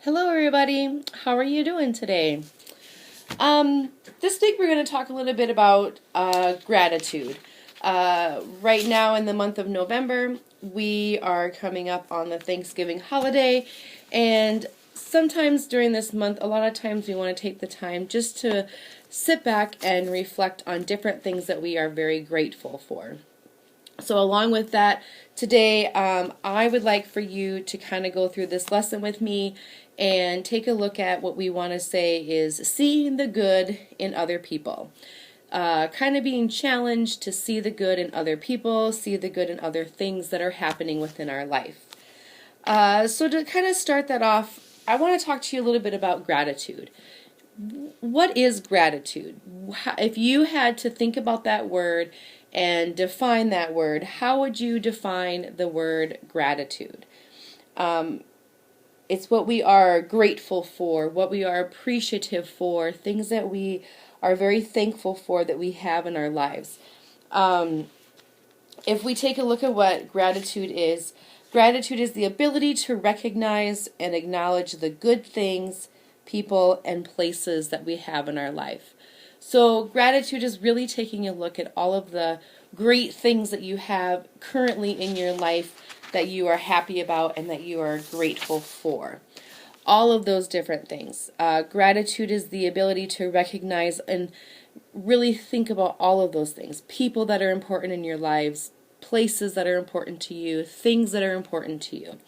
Hello, everybody. How are you doing today? This week we're going to talk a little bit about gratitude. Right now, in the month of November, we are coming up on the Thanksgiving holiday, and sometimes during this month, a lot of times we want to take the time just to sit back and reflect on different things that we are very grateful for. So along with that, today I would like for you to kind of go through this lesson with me and take a look at what we want to say is seeing the good in other people. Kind of being challenged to see the good in other people, see the good in other things that are happening within our life. So to kind of start that off, I want to talk to you a little bit about gratitude. What is gratitude? If you had to think about that word and define that word, how would you define the word gratitude? It's what we are grateful for, what we are appreciative for, things that we are very thankful for that we have in our lives. If we take a look at what gratitude is the ability to recognize and acknowledge the good things, people, and places that we have in our life. So gratitude is really taking a look at all of the great things that you have currently in your life that you are happy about and that you are grateful for. All of those different things. Gratitude is the ability to recognize and really think about all of those things. People that are important in your lives, places that are important to you, things that are important to you.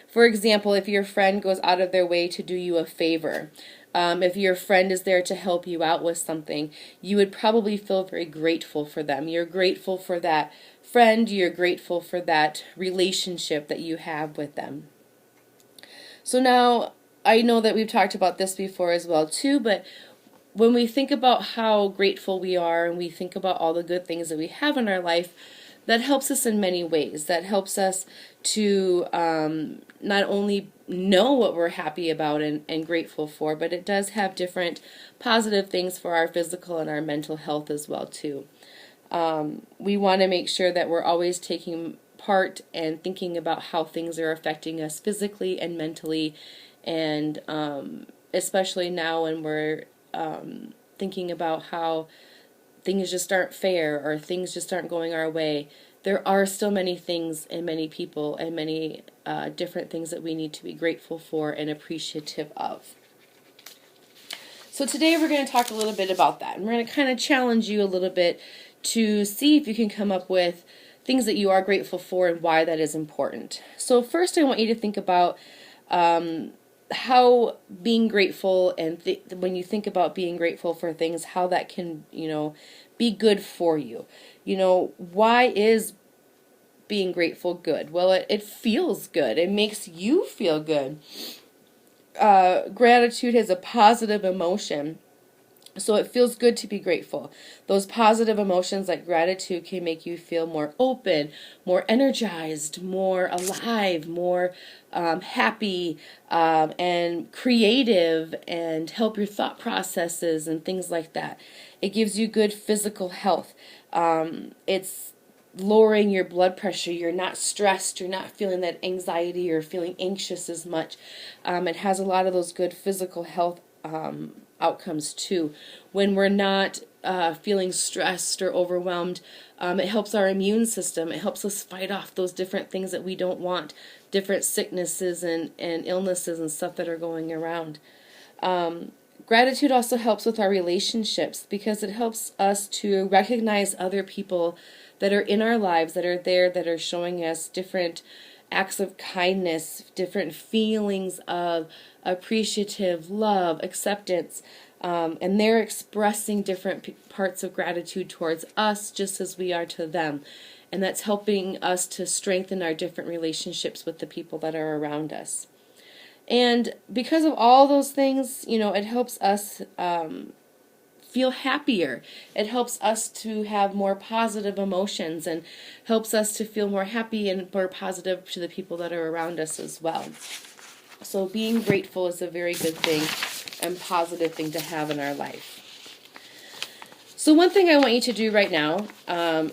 For example, if your friend goes out of their way to do you a favor, if your friend is there to help you out with something, you would probably feel very grateful for them. You're grateful for that friend, you're grateful for that relationship that you have with them. So now, I know that we've talked about this before as well too, but when we think about how grateful we are and we think about all the good things that we have in our life, that helps us in many ways. That helps us to not only know what we're happy about and grateful for, but it does have different positive things for our physical and our mental health as well too. We want to make sure that we're always taking part and thinking about how things are affecting us physically and mentally, and especially now when we're thinking about how things just aren't fair or things just aren't going our way. There are still many things and many people and many different things that we need to be grateful for and appreciative of. So today we're going to talk a little bit about that. And we're going to kind of challenge you a little bit to see if you can come up with things that you are grateful for and why that is important. So first I want you to think about how being grateful and when you think about being grateful for things, how that can, be good for you. Why is being grateful good? Well, it feels good. It makes you feel good. Gratitude is a positive emotion. So it feels good to be grateful. Those positive emotions like gratitude can make you feel more open, more energized, more alive, more happy, and creative, and help your thought processes and things like that. It gives you good physical health. It's lowering your blood pressure. You're not stressed. You're not feeling that anxiety or feeling anxious as much. It has a lot of those good physical health outcomes too. When we're not feeling stressed or overwhelmed, it helps our immune system. It helps us fight off those different things that we don't want, different sicknesses and illnesses and stuff that are going around. Gratitude also helps with our relationships because it helps us to recognize other people that are in our lives, that are there, that are showing us different acts of kindness, different feelings of appreciative love, acceptance, and they're expressing different parts of gratitude towards us just as we are to them. And that's helping us to strengthen our different relationships with the people that are around us. And because of all those things, it helps us feel happier. It helps us to have more positive emotions and helps us to feel more happy and more positive to the people that are around us as well. So being grateful is a very good thing and positive thing to have in our life. So one thing I want you to do right now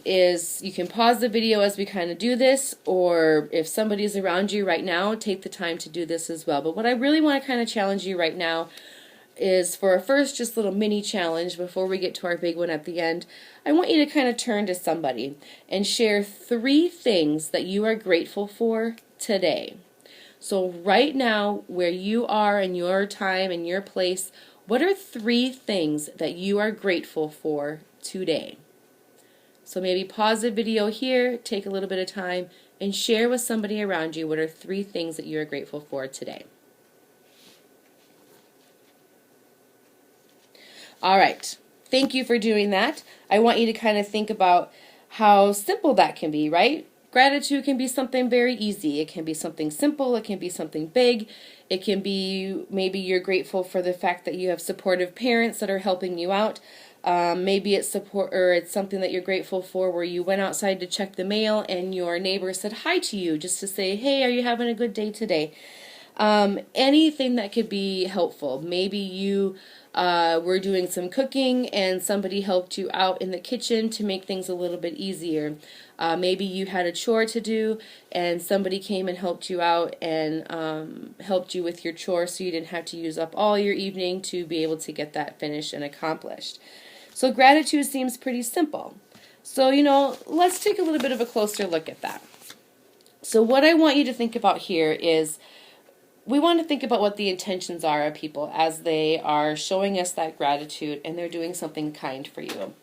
is you can pause the video as we kind of do this, or if somebody's around you right now, take the time to do this as well. But what I really want to kind of challenge you right now is for our first just little mini challenge before we get to our big one at the end. I want you to kind of turn to somebody and share 3 things that you are grateful for today. So right now, where you are in your time and your place, what are 3 things that you are grateful for today? So maybe pause the video here, take a little bit of time, and share with somebody around you what are 3 things that you are grateful for today. All right. Thank you for doing that. I want you to kind of think about how simple that can be, right? Gratitude can be something very easy. It can be something simple. It can be something big. It can be maybe you're grateful for the fact that you have supportive parents that are helping you out. Maybe it's it's something that you're grateful for where you went outside to check the mail and your neighbor said hi to you just to say, hey, are you having a good day today? Anything that could be helpful. Maybe you were doing some cooking and somebody helped you out in the kitchen to make things a little bit easier. Maybe you had a chore to do and somebody came and helped you out and helped you with your chore so you didn't have to use up all your evening to be able to get that finished and accomplished. So gratitude seems pretty simple. So, let's take a little bit of a closer look at that. So what I want you to think about here is we want to think about what the intentions are of people as they are showing us that gratitude and they're doing something kind for you.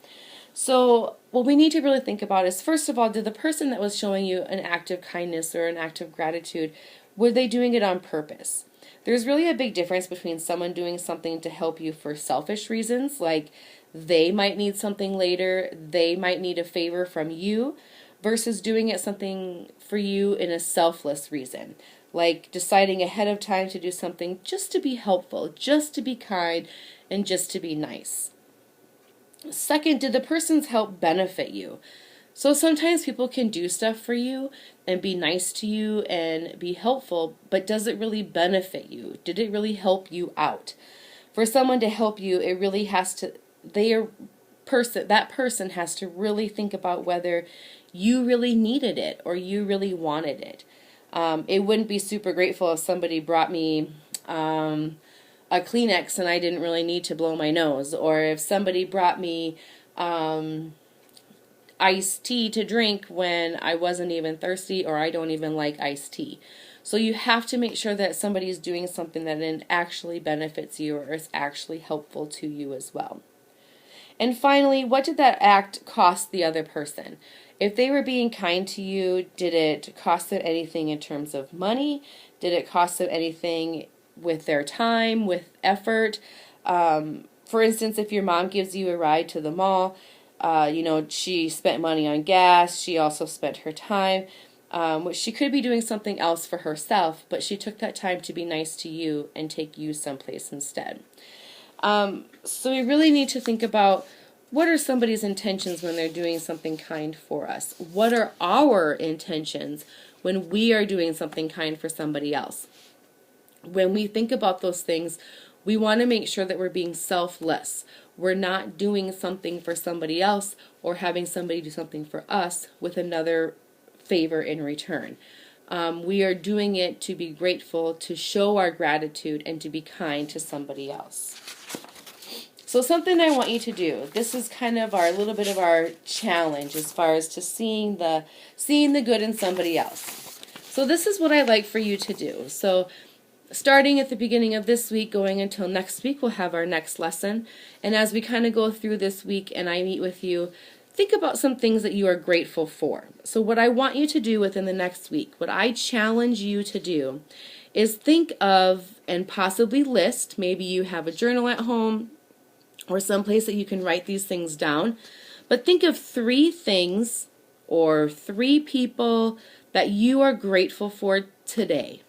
So what we need to really think about is, first of all, did the person that was showing you an act of kindness or an act of gratitude, were they doing it on purpose? There's really a big difference between someone doing something to help you for selfish reasons, like they might need something later, they might need a favor from you, versus doing it something for you in a selfless reason, like deciding ahead of time to do something just to be helpful, just to be kind, and just to be nice. Second, did the person's help benefit you? So sometimes people can do stuff for you and be nice to you and be helpful, but does it really benefit you? Did it really help you out? For someone to help you, it really has to, that person has to really think about whether you really needed it or you really wanted it. It wouldn't be super grateful if somebody brought me a Kleenex and I didn't really need to blow my nose, or if somebody brought me iced tea to drink when I wasn't even thirsty or I don't even like iced tea. So you have to make sure that somebody's doing something that it actually benefits you or is actually helpful to you as well. And finally, what did that act cost the other person? If they were being kind to you, did it cost them anything in terms of money? Did it cost them anything with their time, with effort? For instance, if your mom gives you a ride to the mall, she spent money on gas, she also spent her time, which she could be doing something else for herself, but she took that time to be nice to you and take you someplace instead. So we really need to think about, what are somebody's intentions when they're doing something kind for us? What are our intentions when we are doing something kind for somebody else? When we think about those things, we want to make sure that we're being selfless. We're not doing something for somebody else or having somebody do something for us with another favor in return. We are doing it to be grateful, to show our gratitude, and to be kind to somebody else. So something I want you to do, this is kind of a little bit of our challenge as far as to seeing the good in somebody else. So this is what I'd like for you to do. So starting at the beginning of this week, going until next week, we'll have our next lesson. And as we kind of go through this week and I meet with you, think about some things that you are grateful for. So what I want you to do within the next week, what I challenge you to do, is think of and possibly list, maybe you have a journal at home or someplace that you can write these things down, but think of 3 things or 3 people that you are grateful for today.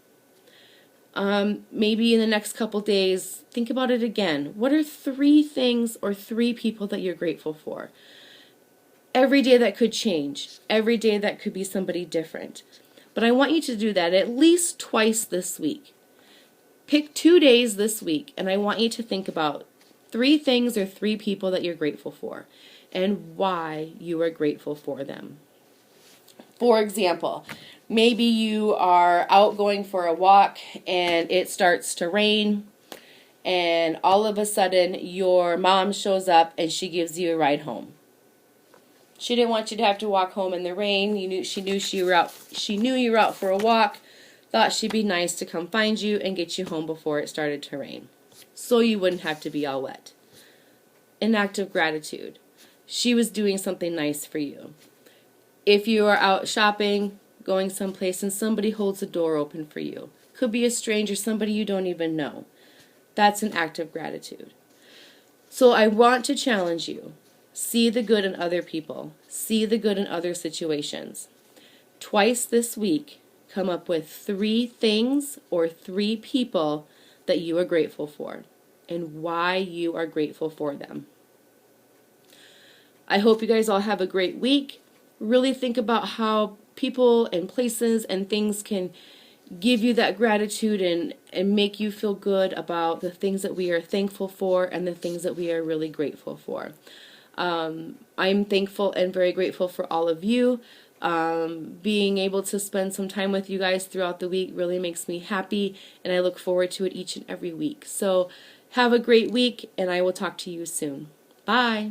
Maybe in the next couple days, think about it again. What are 3 things or 3 people that you're grateful for? Every day that could change. Every day that could be somebody different. But I want you to do that at least twice this week. Pick 2 days this week, and I want you to think about 3 things or 3 people that you're grateful for and why you are grateful for them. For example, maybe you are out going for a walk and it starts to rain, and all of a sudden your mom shows up and she gives you a ride home. She didn't want you to have to walk home in the rain. She knew you were out for a walk. Thought she'd be nice to come find you and get you home before it started to rain, so you wouldn't have to be all wet. An act of gratitude. She was doing something nice for you. If you are out shopping, going someplace, and somebody holds the door open for you, could be a stranger, somebody you don't even know. That's an act of gratitude. So I want to challenge you. See the good in other people. See the good in other situations. Twice this week, come up with 3 things or 3 people that you are grateful for and why you are grateful for them. I hope you guys all have a great week. Really think about how people and places and things can give you that gratitude and make you feel good about the things that we are thankful for and the things that we are really grateful for. I'm thankful and very grateful for all of you. Being able to spend some time with you guys throughout the week really makes me happy, and I look forward to it each and every week. So have a great week, and I will talk to you soon. Bye.